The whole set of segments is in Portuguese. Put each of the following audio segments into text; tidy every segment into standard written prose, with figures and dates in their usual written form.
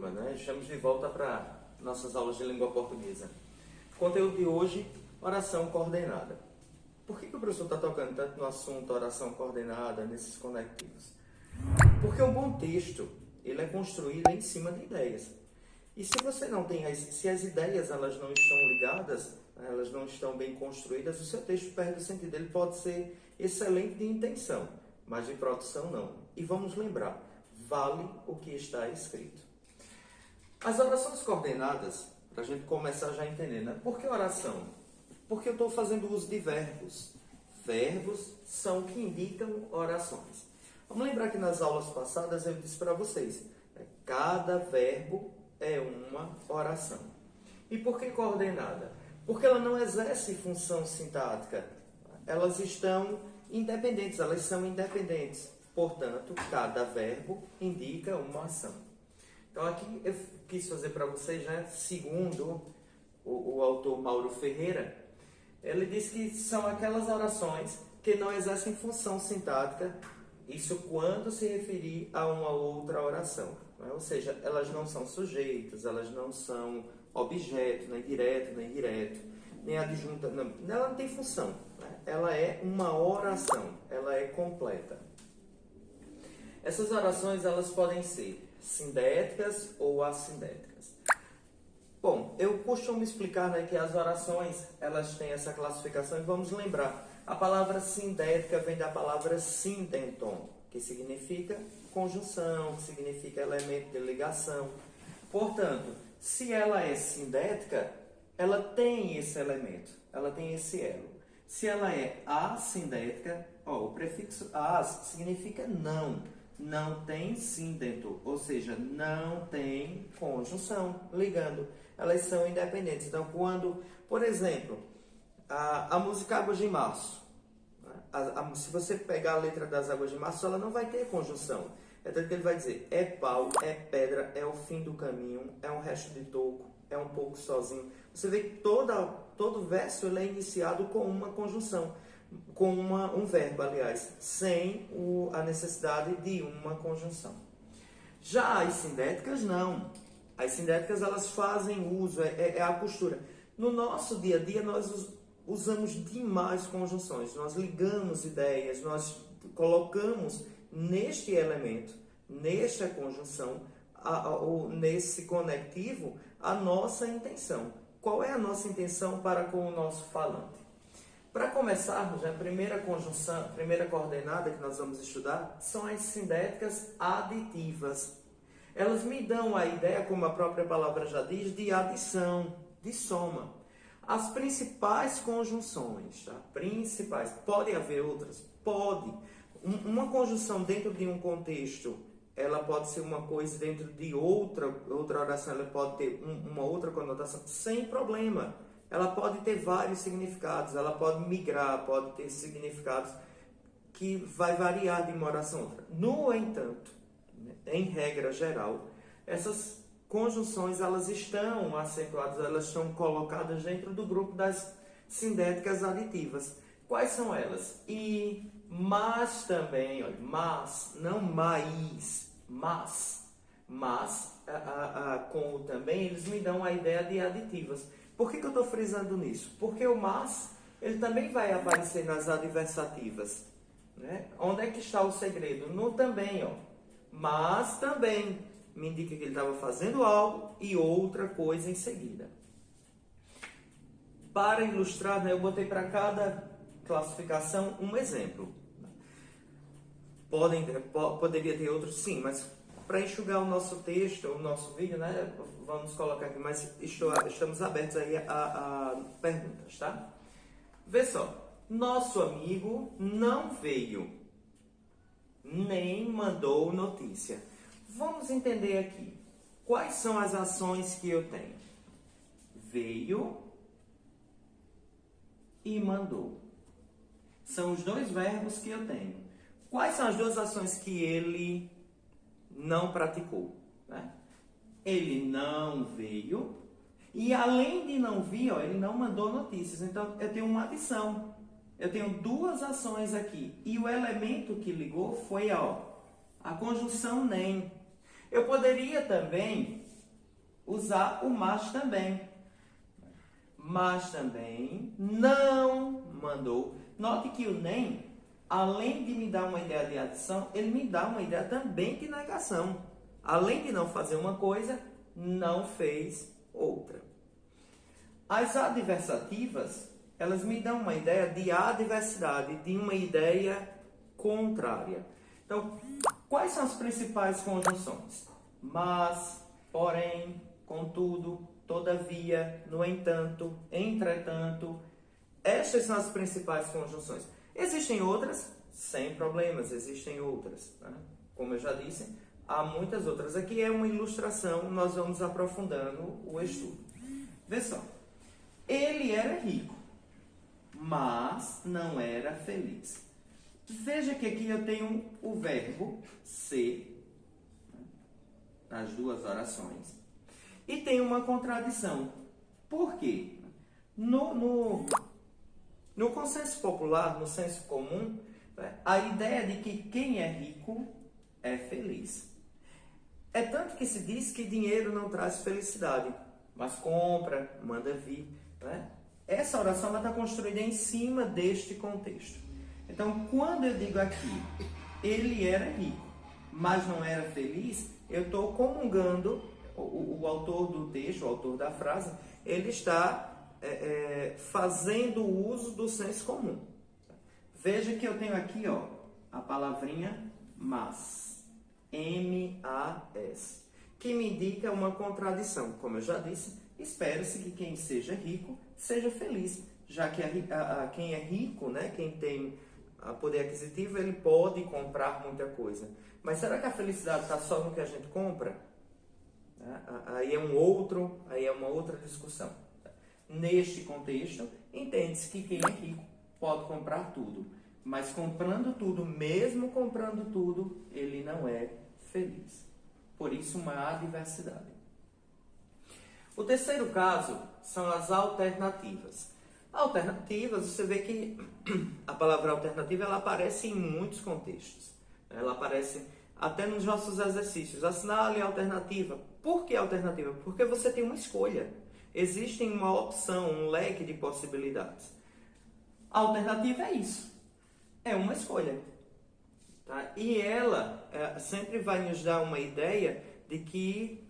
turma, né? Estamos de volta para nossas aulas de língua portuguesa. Conteúdo de hoje, oração coordenada. Por que o professor está tocando tanto no assunto oração coordenada, nesses conectivos? Porque um bom texto, ele é construído em cima de ideias. E se você não tem, se as ideias elas não estão ligadas, elas não estão bem construídas, o seu texto perde o sentido. Ele pode ser excelente de intenção, mas de produção não. E vamos lembrar, vale o que está escrito. As orações coordenadas, para a gente começar já a entender, né? Por que oração? Porque eu estou fazendo uso de verbos. Verbos são que indicam orações. Vamos lembrar que nas aulas passadas eu disse para vocês, né? Cada verbo é uma oração. E por que coordenada? Porque ela não exerce função sintática. Elas estão independentes, elas são independentes. Portanto, cada verbo indica uma ação. Então, aqui eu quis fazer para vocês, né, segundo o autor Mauro Ferreira, ele diz que são aquelas orações que não exercem função sintática, isso quando se referir a uma outra oração. Né? Ou seja, elas não são sujeitos, elas não são objeto, nem direto, nem indireto, nem adjunta, não. Ela não tem função. Né? Ela é uma oração, ela é completa. Essas orações elas podem ser sindéticas ou assindéticas. Bom, eu costumo explicar, né, que as orações elas têm essa classificação e vamos lembrar. A palavra sindética vem da palavra sindenton, que significa conjunção, que significa elemento de ligação. Portanto, se ela é sindética, ela tem esse elemento, ela tem esse elo. Se ela é assindética, o prefixo as significa não. Não tem síndento, ou seja, não tem conjunção ligando. Elas são independentes. Então, quando, por exemplo, a música Águas de Março, né? Se você pegar a letra das Águas de Março, ela não vai ter conjunção. É tanto que ele vai dizer, é pau, é pedra, é o fim do caminho, é um resto de toco, é um pouco sozinho. Você vê que todo verso ele é iniciado com uma conjunção. Com um verbo, aliás, sem a necessidade de uma conjunção. Já as sindéticas, não. As sindéticas, elas fazem uso, é a costura. No nosso dia a dia, nós usamos demais conjunções. Nós ligamos ideias, nós colocamos neste elemento, nesta conjunção, ou nesse conectivo, a nossa intenção. Qual é a nossa intenção para com o nosso falante? Para começarmos, a primeira conjunção, a primeira coordenada que nós vamos estudar são as sindéticas aditivas. Elas me dão a ideia, como a própria palavra já diz, de adição, de soma. As principais conjunções, tá? Principais, podem haver outras? Pode. Uma conjunção dentro de um contexto, ela pode ser uma coisa dentro de outra oração, ela pode ter uma outra conotação, sem problema. Ela pode ter vários significados, ela pode migrar, pode ter significados que vai variar de uma oração a outra. No entanto, em regra geral, essas conjunções elas estão acentuadas, elas estão colocadas dentro do grupo das sindéticas aditivas. Quais são elas? E, mas também, olha, mas, não mais, mas, com o também, eles me dão a ideia de aditivas. Por que eu estou frisando nisso? Porque o mas, ele também vai aparecer nas adversativas. Né? Onde é que está o segredo? No também, ó. Mas também me indica que ele estava fazendo algo e outra coisa em seguida. Para ilustrar, né, eu botei para cada classificação um exemplo. Poderia ter outros, sim, mas para enxugar o nosso texto, o nosso vídeo, né, vamos colocar aqui, mas estamos abertos aí a perguntas, tá? Vê só, nosso amigo não veio, nem mandou notícia. Vamos entender aqui, quais são as ações que eu tenho? Veio e mandou. São os dois verbos que eu tenho. Quais são as duas ações que ele não praticou? Né? Ele não veio e, além de não vir, ele não mandou notícias. Então, eu tenho uma adição. Eu tenho duas ações aqui. E o elemento que ligou foi a conjunção nem. Eu poderia também usar o mas também. Mas também não mandou. Note que o nem, além de me dar uma ideia de adição, ele me dá uma ideia também de negação. Além de não fazer uma coisa, não fez outra. As adversativas, elas me dão uma ideia de adversidade, de uma ideia contrária. Então, quais são as principais conjunções? Mas, porém, contudo, todavia, no entanto, entretanto. Estas são as principais conjunções. Existem outras? Sem problemas, existem outras. Né? Como eu já disse, há muitas outras. Aqui é uma ilustração, nós vamos aprofundando o estudo. Vê só. Ele era rico, mas não era feliz. Veja que aqui eu tenho o verbo ser, nas duas orações, e tem uma contradição. Por quê? No consenso popular, no senso comum, a ideia de que quem é rico é feliz. É tanto que se diz que dinheiro não traz felicidade, mas compra, manda vir. Né? Essa oração está construída em cima deste contexto. Então, quando eu digo aqui, ele era rico, mas não era feliz, eu estou comungando, o autor do texto, o autor da frase, ele está fazendo uso do senso comum. Veja que eu tenho aqui a palavrinha mas, M-A-S, que me indica uma contradição. Como eu já disse, espera-se que quem seja rico seja feliz, já que quem é rico, né, quem tem poder aquisitivo, ele pode comprar muita coisa. Mas será que a felicidade está só no que a gente compra? Aí é uma outra discussão. Neste contexto, entende-se que quem é rico pode comprar tudo. Mas comprando tudo, mesmo comprando tudo, ele não é feliz. Por isso, uma adversidade. O terceiro caso são as alternativas. Alternativas, você vê que a palavra alternativa ela aparece em muitos contextos. Ela aparece até nos nossos exercícios. Assinale a alternativa. Por que alternativa? Porque você tem uma escolha. Existe uma opção, um leque de possibilidades. A alternativa é isso. É uma escolha. Tá? E ela sempre vai nos dar uma ideia de que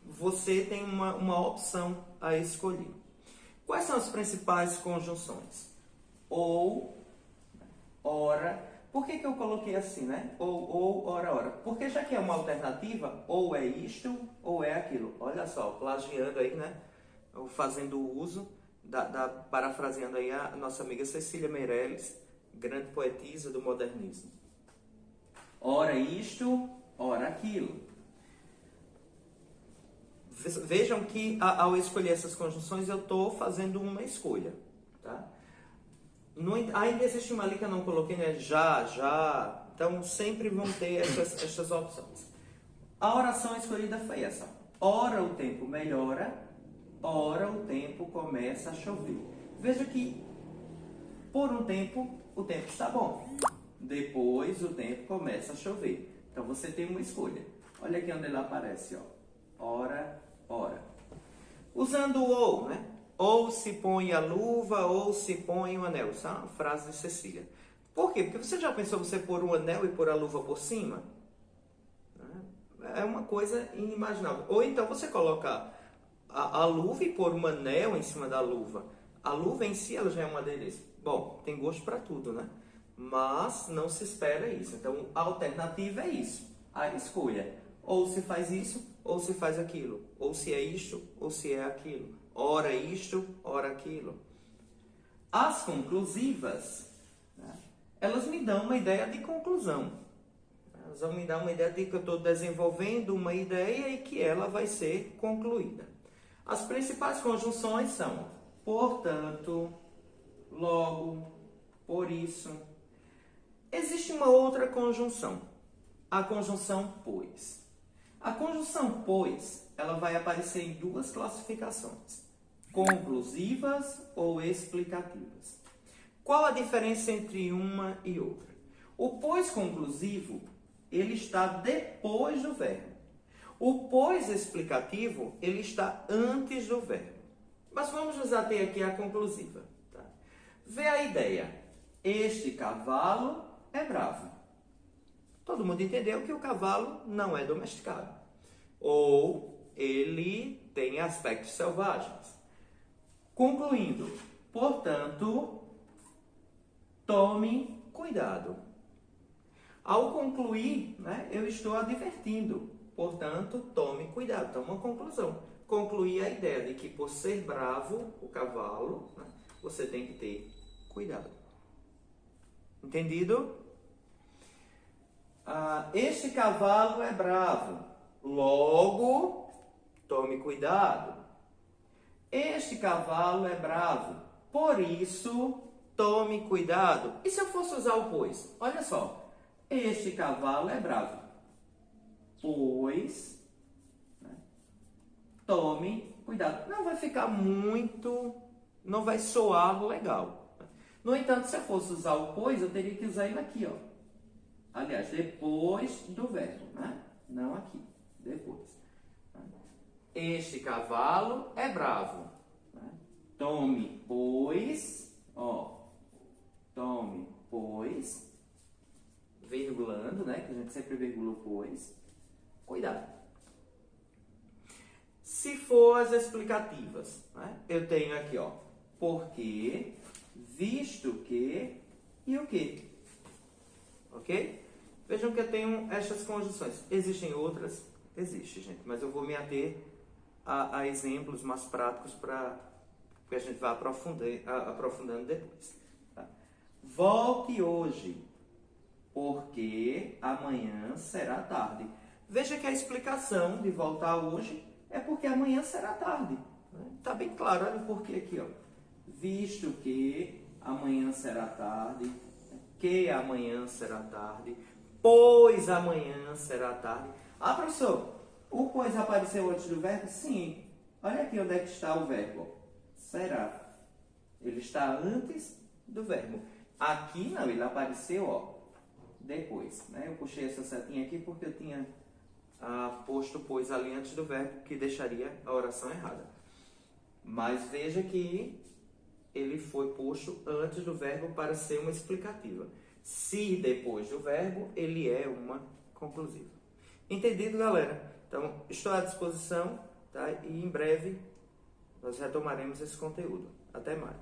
você tem uma opção a escolher. Quais são as principais conjunções? Ou, ora. Por que eu coloquei assim, né? Ou, ora, ora. Porque já que é uma alternativa, ou é isto, ou é aquilo. Olha só, plagiando aí, né? Fazendo uso, parafraseando aí a nossa amiga Cecília Meirelles, grande poetisa do modernismo. Ora isto, ora aquilo. Vejam que ao escolher essas conjunções eu estou fazendo uma escolha. Tá? Ainda existe uma ali que eu não coloquei, né? Já. Então sempre vão ter essas opções. A oração escolhida foi essa. Ora o tempo melhora, ora o tempo começa a chover. Veja que por um tempo o tempo está bom. Depois o tempo começa a chover. Então você tem uma escolha. Olha aqui onde ela aparece, ora, ora. Usando o ou, né? Ou se põe a luva, ou se põe o anel. Isso é uma frase de Cecília. Por quê? Porque você já pensou você pôr o anel e pôr a luva por cima? É uma coisa inimaginável. Ou então você colocar a luva e pôr um anel em cima da luva. A luva em si ela já é uma delícia. Bom, tem gosto para tudo, né? Mas não se espera isso. Então, a alternativa é isso. A escolha. Ou se faz isso, ou se faz aquilo. Ou se é isto, ou se é aquilo. Ora isto, ora aquilo. As conclusivas, né, elas me dão uma ideia de conclusão. Elas vão me dar uma ideia de que eu estou desenvolvendo uma ideia e que ela vai ser concluída. As principais conjunções são portanto, logo, por isso. Existe uma outra conjunção, a conjunção pois. A conjunção pois, ela vai aparecer em duas classificações, conclusivas ou explicativas. Qual a diferença entre uma e outra? O pois conclusivo, ele está depois do verbo. O pois explicativo, ele está antes do verbo. Mas vamos nos ater aqui à conclusiva. Tá? Vê a ideia. Este cavalo é bravo. Todo mundo entendeu que o cavalo não é domesticado. Ou ele tem aspectos selvagens. Concluindo, portanto, tome cuidado. Ao concluir, né, eu estou advertindo. Portanto, tome cuidado. Então, uma conclusão. Concluir a ideia de que por ser bravo, o cavalo, né, você tem que ter cuidado. Entendido? Este cavalo é bravo. Logo, tome cuidado. Este cavalo é bravo. Por isso, tome cuidado. E se eu fosse usar o pois? Olha só. Este cavalo é bravo. Pois, né, tome cuidado. Não vai ficar muito, não vai soar legal. No entanto, se eu fosse usar o pois, eu teria que usar ele aqui, ó. Aliás, depois do verbo, né? Não aqui, depois. Este cavalo é bravo. Né? Tome, pois, ó. Tome, pois, virgulando, né? Que a gente sempre virgula o pois. Cuidado. Se for as explicativas, né? Eu tenho aqui, ó. Porque, visto que e o que. Ok? Vejam que eu tenho estas conjunções. Existem outras? Existe, gente. Mas eu vou me ater a exemplos mais práticos para que a gente vá aprofundando depois. Tá? Volte hoje, porque amanhã será tarde. Veja que a explicação de voltar hoje é porque amanhã será tarde. Está bem claro, olha o porquê aqui, ó. Visto que amanhã será tarde, que amanhã será tarde, pois amanhã será tarde. Ah, professor, o pois apareceu antes do verbo? Sim. Olha aqui onde é que está o verbo. Será. Ele está antes do verbo. Aqui não, ele apareceu, ó, depois. Né? Eu puxei essa setinha aqui porque eu tinha posto pois ali antes do verbo, que deixaria a oração errada. Mas veja que ele foi posto antes do verbo para ser uma explicativa. Se depois do verbo, ele é uma conclusiva. Entendido, galera? Então, estou à disposição, tá? E em breve nós retomaremos esse conteúdo. Até mais.